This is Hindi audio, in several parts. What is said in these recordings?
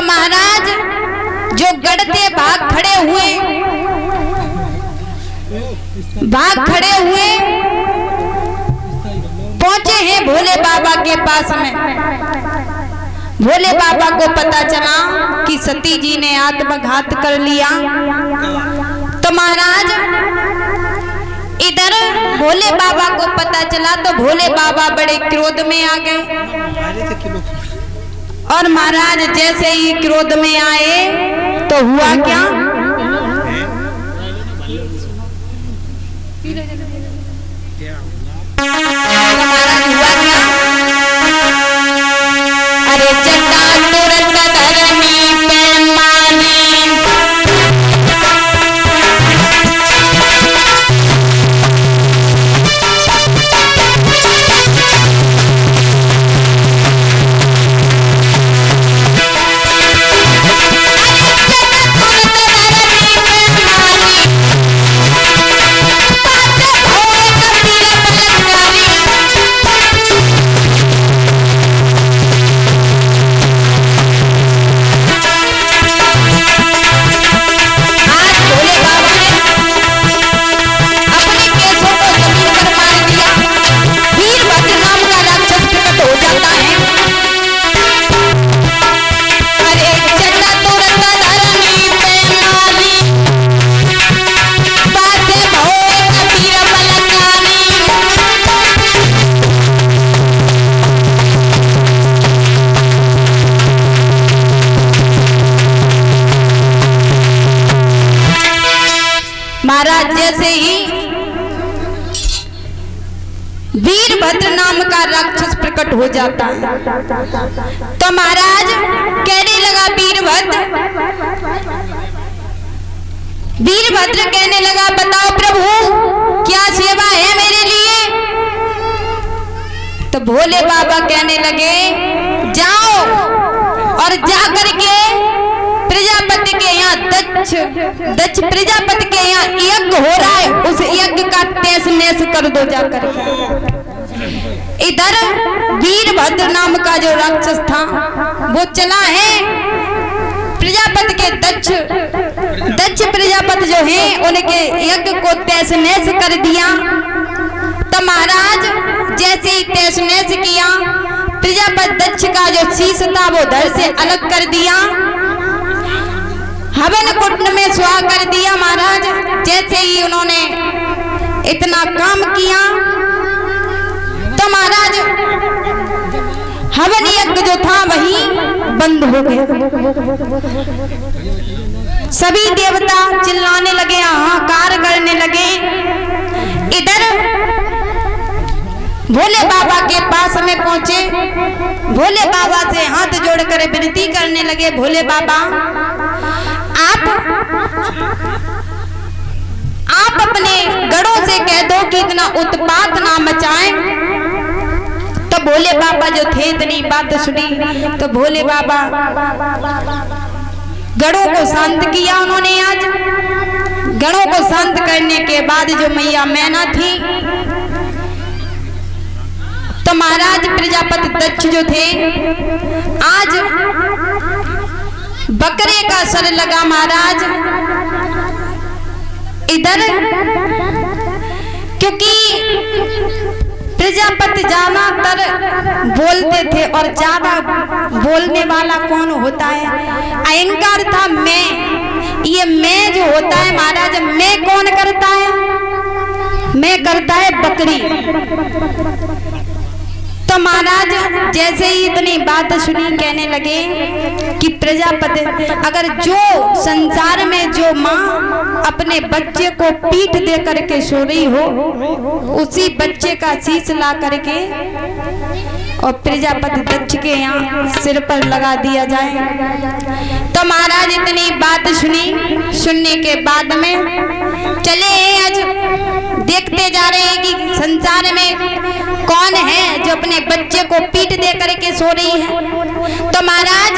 तो महाराज जो गढ़ते भाग खड़े हुए पहुंचे हैं भोले बाबा के पास में। भोले बाबा को पता चला कि सती जी ने आत्मघात कर लिया। तो महाराज इधर भोले बाबा को पता चला तो भोले बाबा बड़े क्रोध में आ गए। और महाराज जैसे ही क्रोध में आए तो हुआ क्या, अरे चंदा तुरंत धरनी पे मानी, महाराज जैसे ही वीरभद्र नाम का राक्षस प्रकट हो जाता है तो महाराज कहने लगा वीरभद्र कहने लगा बताओ प्रभु क्या सेवा है मेरे लिए। तो भोले बाबा कहने लगे जाओ और जाकर के प्रजापति के यहाँ दक्ष प्रजापति के यहाँ यज्ञ हो रहा है, उस यज्ञ का तहस नहस कर दो जाकर। इधर वीरभद्र नाम का जो राक्षस था वो चला है प्रजापति के दक्ष प्रजापति जो है उनके यज्ञ को तहस नहस कर दिया। तो महाराज जैसे ही तहस नहस किया प्रजापति दक्ष का जो शीश था वो धड़ से अलग कर दिया, हवन कुंड में सुहा कर दिया। महाराज जैसे ही उन्होंने इतना काम किया तो महाराज हवन यज्ञ जो था वही बंद हो गया। सभी देवता चिल्लाने लगे, हाहाकार करने लगे। इधर भोले बाबा के पास में पहुंचे, भोले बाबा से हाथ जोड़कर विनती करने लगे, भोले बाबा आप अपने गढ़ों से कह दो कि इतना उत्पात ना मचाएं। तो भोले बाबा जो थे इतनी बात सुनी तो भोले बाबा गढ़ों को शांत किया उन्होंने। आज गढ़ों को शांत करने के बाद जो मैया मैना थी तो महाराज प्रजापति दक्ष जो थे आज बकरे का सर लगा महाराज। इधर क्योंकि प्रजापति ज्यादातर बोलते थे और ज्यादा बोलने वाला कौन होता है, अहंकार था मैं। ये मैं जो होता है महाराज, मैं कौन करता है, मैं करता है बकरी। तो महाराज जैसे ही इतनी बात सुनी कहने लगे कि प्रजापति अगर जो संसार में जो माँ अपने बच्चे को पीठ दे करके सो रही हो उसी बच्चे का शीश ला करके और प्रजापति दक्ष के यहाँ सिर पर लगा दिया जाए। तो महाराज इतनी बात सुनने के बाद में चले आज देखते जा रहे हैं कि संसार में कौन है जो अपने बच्चे को पीठ दे करके सो रही है। तो महाराज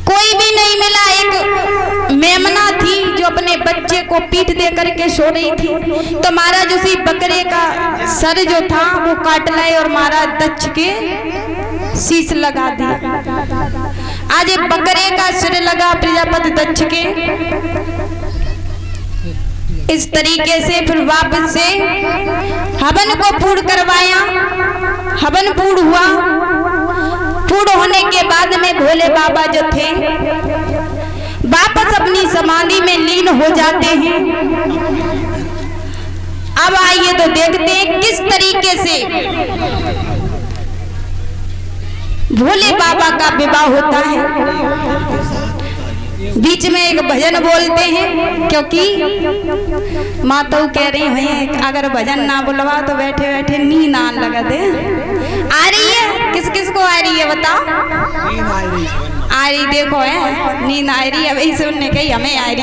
कोई भी नहीं मिला। एक मेमना थी जो अपने बच्चे को पीठ दे करके सो रही थी। तो महाराज उसी बकरे का सर जो था वो काट लाए और महाराज दक्ष के शीश लगा दिया। आज एक बकरे का सिर लगा प्रजापति दक्ष के। इस तरीके से फिर वापस से हवन को पूर्ण करवाया। हवन पूर्ण हुआ। पूर्ण होने के बाद में भोले बाबा जो थे वापस अपनी समाधि में लीन हो जाते हैं। अब आइए तो देखते हैं किस तरीके से भोले बाबा का विवाह होता है। बीच में एक भजन बोलते हैं, क्योंकि माता कह रही हैं अगर भजन ना बोलवा तो बैठे बैठे नींद आने लगा दे। आ रही है? किस किस को आ रही है बताओ? आ रही, देखो है नींद आ रही है, वही सुनने कही हमें आ रही।